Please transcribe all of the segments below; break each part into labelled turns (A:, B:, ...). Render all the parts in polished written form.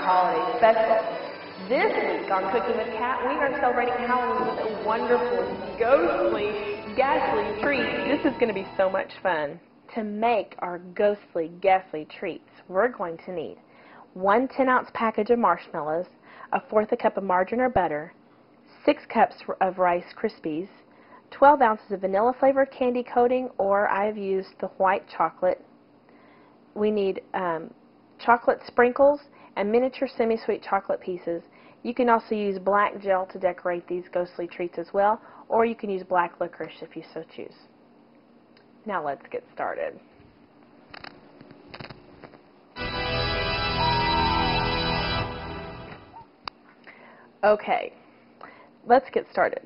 A: holiday special. This week on Cooking with Kat, we are celebrating Halloween with a wonderful, ghostly, ghastly treat. This is going to be so much fun. To make our ghostly, ghastly treats, we're going to need 1 10-ounce package of marshmallows, 1/4 cup of margarine or butter, 6 cups of Rice Krispies, 12 ounces of vanilla-flavored candy coating, or I've used the white chocolate. We need chocolate sprinkles and miniature semi-sweet chocolate pieces. You can also use black gel to decorate these ghostly treats as well, or you can use black licorice if you so choose. Now let's get started. Okay, let's get started.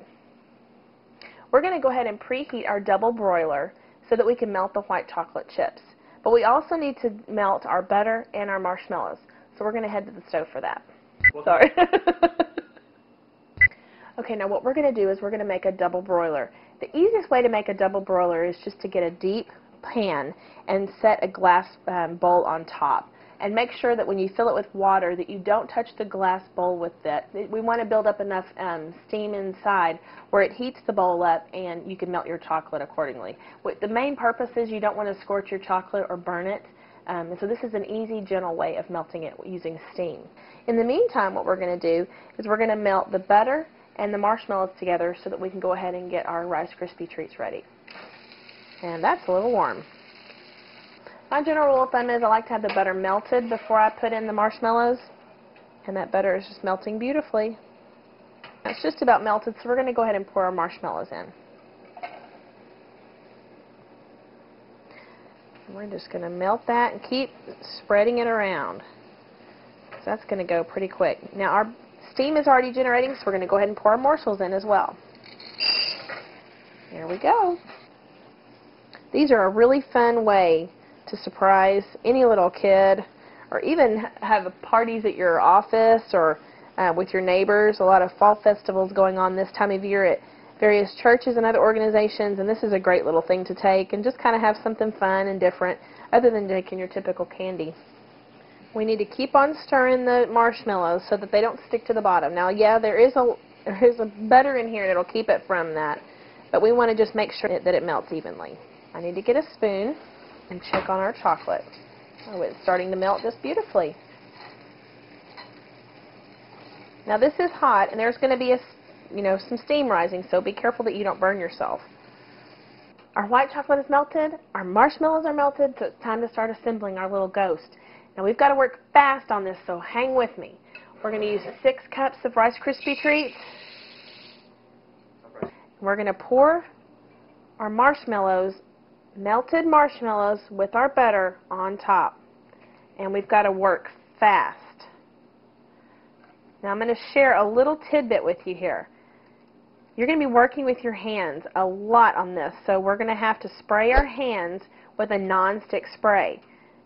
A: We're going to go ahead and preheat our double broiler so that we can melt the white chocolate chips. But we also need to melt our butter and our marshmallows. So we're going to head to the stove for that. Sorry. Okay, now what we're going to do is we're going to make a double broiler. The easiest way to make a double broiler is just to get a deep pan and set a glass bowl on top. And make sure that when you fill it with water that you don't touch the glass bowl with it. We want to build up enough steam inside where it heats the bowl up and you can melt your chocolate accordingly. The main purpose is you don't want to scorch your chocolate or burn it. And so this is an easy, gentle way of melting it using steam. In the meantime, what we're going to do is we're going to melt the butter and the marshmallows together so that we can go ahead and get our Rice Krispie treats ready. And that's a little warm. My general rule of thumb is I like to have the butter melted before I put in the marshmallows. And that butter is just melting beautifully. It's just about melted, so we're going to go ahead and pour our marshmallows in. And we're just going to melt that and keep spreading it around. So that's going to go pretty quick. Now our steam is already generating, so we're going to go ahead and pour our morsels in as well. There we go. These are a really fun way to surprise any little kid, or even have parties at your office or with your neighbors. A lot of fall festivals going on this time of year at various churches and other organizations, and this is a great little thing to take and just kind of have something fun and different other than taking your typical candy. We need to keep on stirring the marshmallows so that they don't stick to the bottom. Now, yeah, there is a butter in here that'll keep it from that, but we want to just make sure that it melts evenly. I need to get a spoon and check on our chocolate. Oh, it's starting to melt just beautifully. Now this is hot, and there's going to be some steam rising, so be careful that you don't burn yourself. Our white chocolate is melted, our marshmallows are melted, so it's time to start assembling our little ghost. Now we've got to work fast on this, so hang with me. We're going to use 6 cups of Rice Krispie Treats. We're going to pour our marshmallows, melted marshmallows with our butter on top. And we've got to work fast. Now I'm going to share a little tidbit with you here. You're going to be working with your hands a lot on this, so we're going to have to spray our hands with a non-stick spray.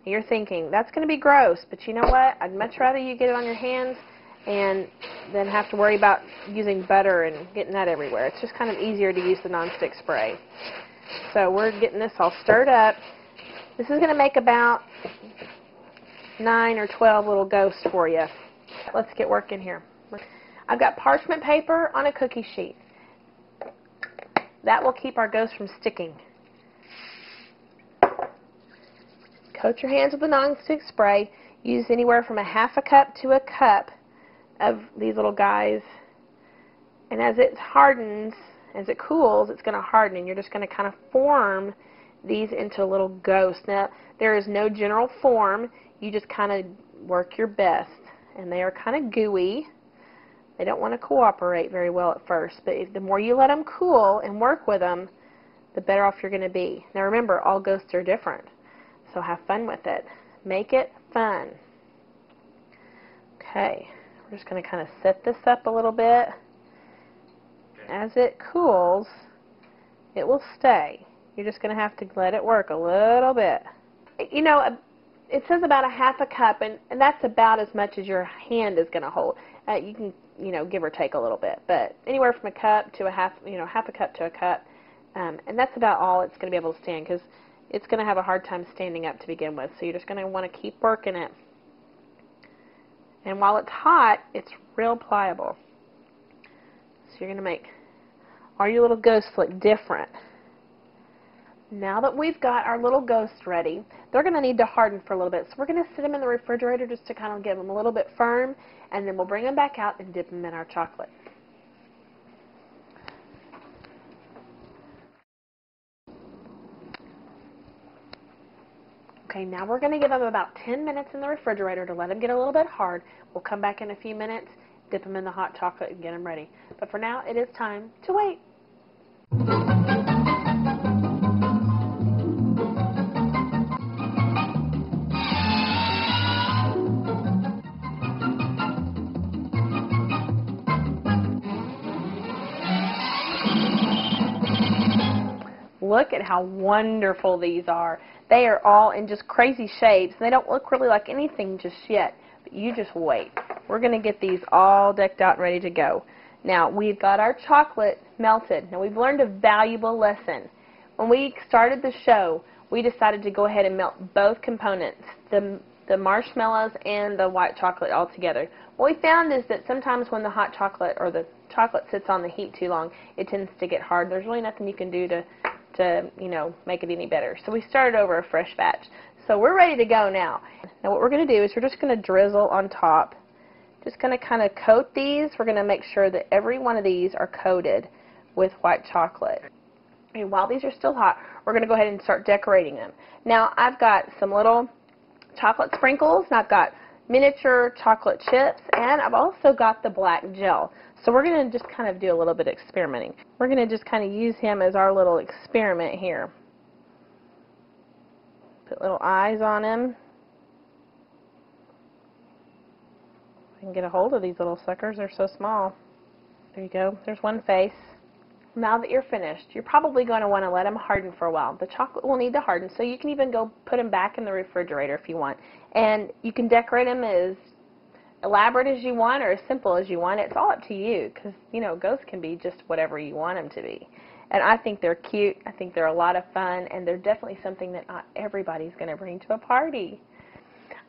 A: You're thinking, that's going to be gross, but you know what? I'd much rather you get it on your hands and then have to worry about using butter and getting that everywhere. It's just kind of easier to use the non-stick spray. So we're getting this all stirred up. This is going to make about 9 or 12 little ghosts for you. Let's get working here. I've got parchment paper on a cookie sheet. That will keep our ghosts from sticking. Coat your hands with the non-stick spray. Use anywhere from a 1/2 cup to a cup of these little guys. And as it hardens, as it cools, it's going to harden, and you're just going to kind of form these into little ghosts. Now, there is no general form. You just kind of work your best. And they are kind of gooey. They don't want to cooperate very well at first, but the more you let them cool and work with them, the better off you're going to be. Now remember, all ghosts are different, so have fun with it. Make it fun. Okay, we're just going to kind of set this up a little bit. As it cools, it will stay. You're just going to have to let it work a little bit. You know, it says about a 1/2 cup, and that's about as much as your hand is going to hold. You can, give or take a little bit, but anywhere from a cup to a 1/2 cup to a cup, and that's about all it's going to be able to stand, because it's going to have a hard time standing up to begin with. So you're just going to want to keep working it. And while it's hot, it's real pliable. So you're going to make all your little ghosts look different. Now that we've got our little ghosts ready, they're going to need to harden for a little bit. So we're going to sit them in the refrigerator just to kind of give them a little bit firm, and then we'll bring them back out and dip them in our chocolate. Okay, now we're going to give them about 10 minutes in the refrigerator to let them get a little bit hard. We'll come back in a few minutes, dip them in the hot chocolate, and get them ready. But for now, it is time to wait. Look at how wonderful these are. They are all in just crazy shapes. They don't look really like anything just yet, but you just wait. We're going to get these all decked out and ready to go. Now, we've got our chocolate melted. Now, we've learned a valuable lesson. When we started the show, we decided to go ahead and melt both components, the marshmallows and the white chocolate all together. What we found is that sometimes when the hot chocolate or the chocolate sits on the heat too long, it tends to get hard. There's really nothing you can do to make it any better. So we started over a fresh batch. So we're ready to go now. Now what we're going to do is we're just going to drizzle on top. Just going to kind of coat these. We're going to make sure that every one of these are coated with white chocolate. And while these are still hot, we're going to go ahead and start decorating them. Now I've got some little chocolate sprinkles, and I've got miniature chocolate chips, and I've also got the black gel. So we're going to just kind of do a little bit of experimenting. We're going to just kind of use him as our little experiment here. Put little eyes on him. I can get a hold of these little suckers. They're so small. There you go. There's one face. Now that you're finished, you're probably going to want to let them harden for a while. The chocolate will need to harden, so you can even go put them back in the refrigerator if you want. And you can decorate them as elaborate as you want or as simple as you want. It's all up to you, because, you know, ghosts can be just whatever you want them to be. And I think they're cute. I think they're a lot of fun, and they're definitely something that not everybody's going to bring to a party.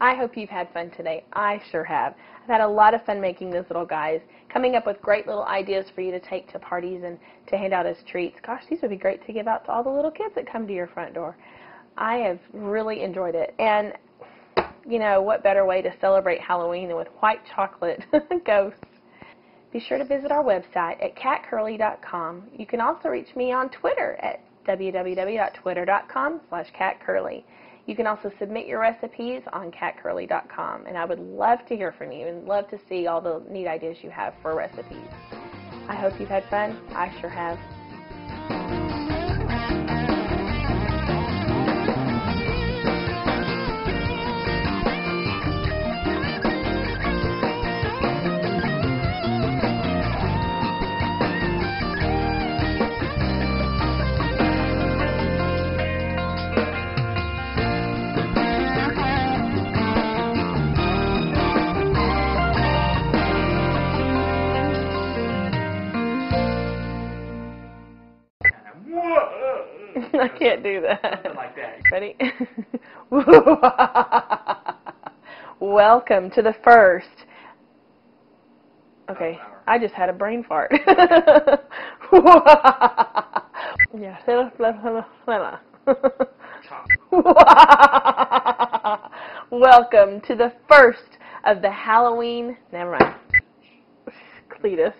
A: I hope you've had fun today. I sure have. I've had a lot of fun making these little guys, coming up with great little ideas for you to take to parties and to hand out as treats. Gosh, these would be great to give out to all the little kids that come to your front door. I have really enjoyed it. And, you know, what better way to celebrate Halloween than with white chocolate ghosts? Be sure to visit our website at catcurly.com. You can also reach me on Twitter at www.twitter.com/catcurly. You can also submit your recipes on catcurly.com, and I would love to hear from you and love to see all the neat ideas you have for recipes. I hope you've had fun. I sure have. I can't do that.
B: Something like that.
A: Ready? Welcome to the first. Okay, I just had a brain fart. Yeah. Welcome to the first of the Halloween. Never mind. Cletus.